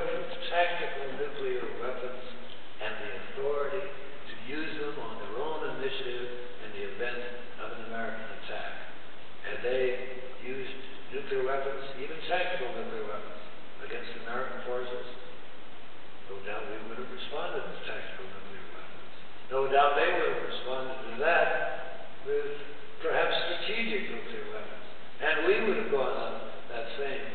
equipped with tactical nuclear weapons and the authority to use them on their own initiative in the event of an American attack. Had they used nuclear weapons, even tactical nuclear weapons, against American forces, no doubt we would have responded with tactical nuclear weapons. No doubt they would have responded to that with perhaps strategic nuclear weapons. And we would have gone up that same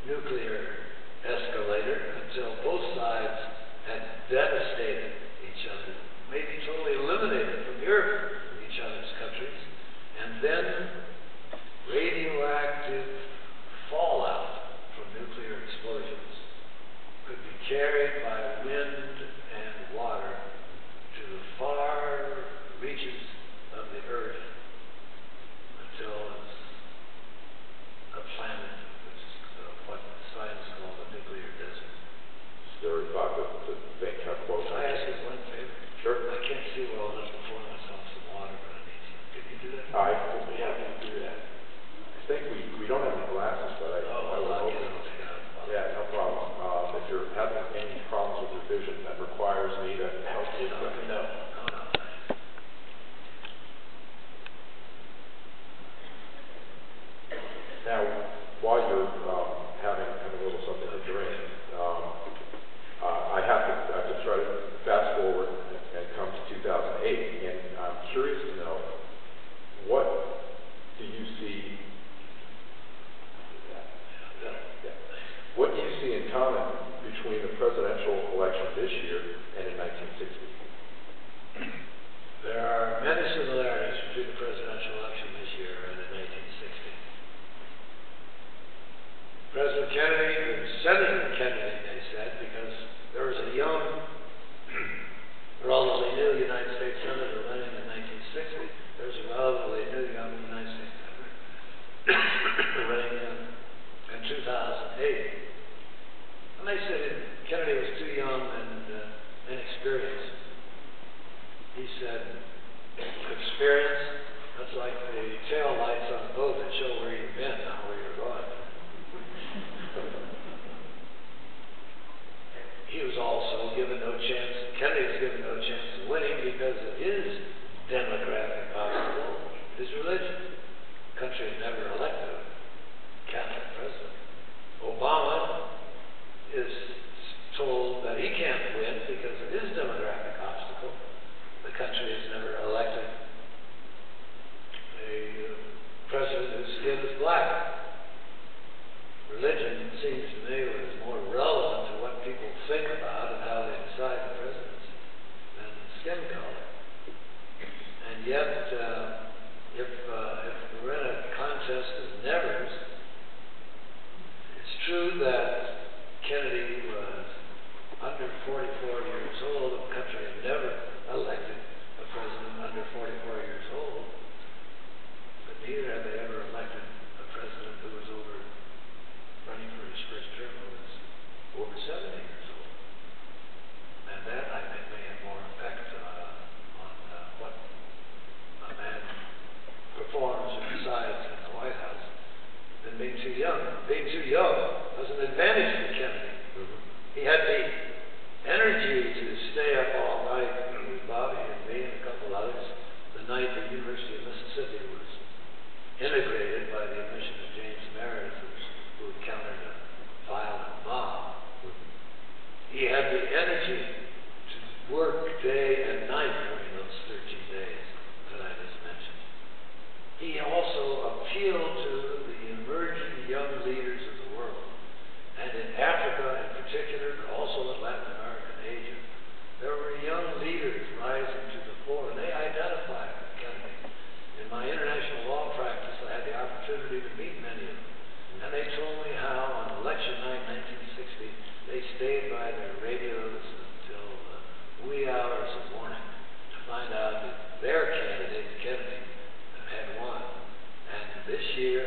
nuclear escalator until both sides had devastated each other, maybe totally eliminated from the earth each other's countries, and then radioactive fallout from nuclear explosions could be carried by wind and water to the far reaches of the earth until it's a planet, which is what science calls a nuclear desert. Is there a thought to think how close? Can I ask you one favor? Sure. I can't see well enough to pour myself some water, but I need to. Can you do that? I will be happy to do that. I think we don't have any glasses, but I will I'll hope. get it. Yeah, no problem. If you're having any problems with your vision that requires me to help you, let me know. Now, while you're having a little something to drink, I have to try to fast forward and come to 2008, and I'm curious to know, what do you see? What do you see in common between the presidential election this year and in 1960? There are many similarities between the presidential election this year and in 1960. President Kennedy, or Senator Kennedy, they said, because there was a young, relatively new United States Senator running in 1960. There was a relatively new young United States Senator running in 2008. And they said Kennedy was too young and inexperienced. He said, experience, that's like the tail lights on a boat that show where you've been, not where you're going. He was also given no chance, Kennedy was given no chance of winning because of his demographic obstacle, his religion. The country had never elected a Catholic president. Obama is told that he can't win because of his demographic obstacle. The country has never elected a president whose skin is black. Religion, it seems to me, was more relevant to what people think about and how they decide the presidency than skin color. And yet, if we're in a contest of nevers, it's true that Kennedy was under 44 years old. The country had never elected a president under 44 years old, but neither have they ever elected a president who was running for his first term, who was over 70 years old. And that, I think, may have more effect on what a man performs or decides in the White House than being too young. Being too young was an advantage for Kennedy. He had the energy to stay up all night with Bobby and me and a couple others the night the University of Mississippi was integrated by the admission of James Meredith, who encountered a violent mob. He had the energy to work day and night during those 13 days that I just mentioned. He also appealed to the emerging young leaders of the world, and in Africa in particular, but also in Latin America and Asia. There were young leaders rising to the fore, and they identified with Kennedy. In my international law practice, I had the opportunity to meet many of them. And they told me how on election night 1960, they stayed by their radios until wee hours of morning to find out that their candidate, Kennedy, had won. And this year,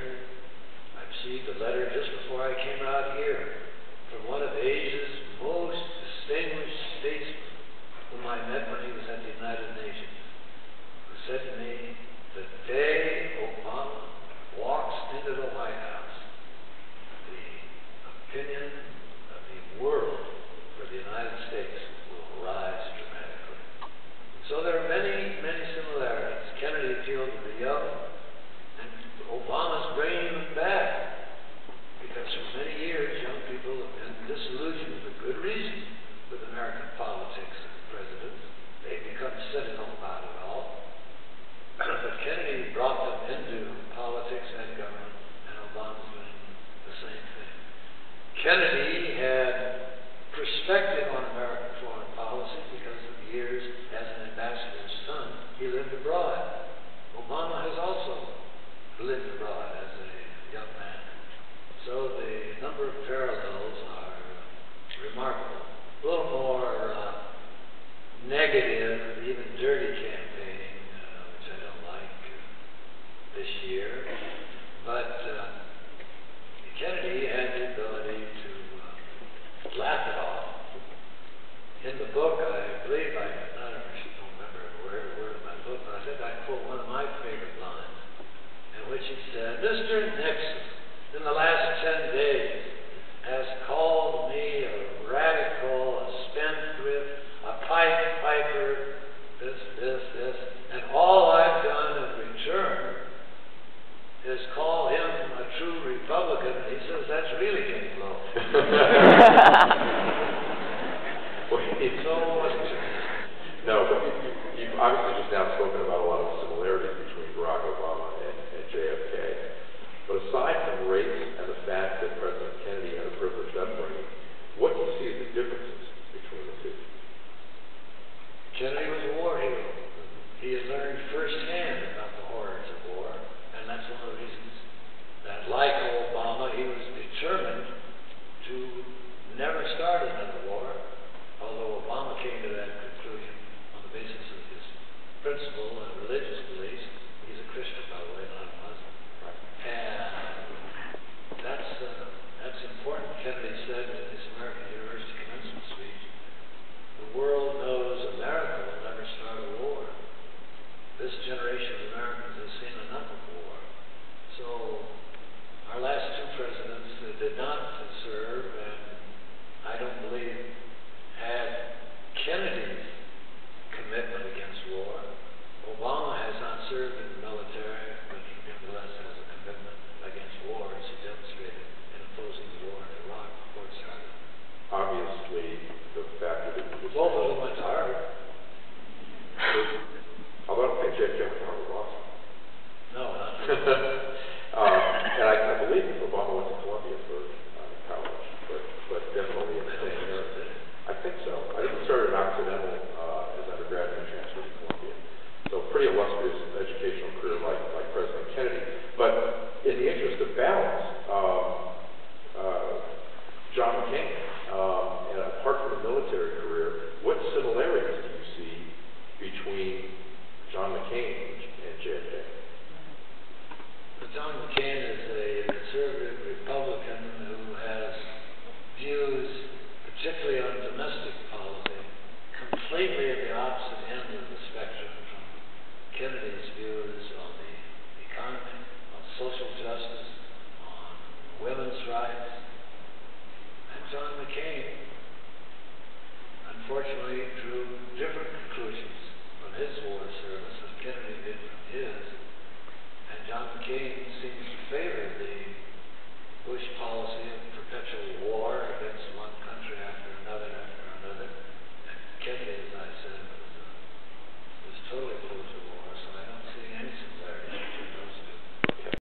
I received a letter just before I came out here from one of Asia's most distinguished statesmen, whom I met when he was at the United Nations, who said to me, the day Obama walks into the White House, the opinion of the world book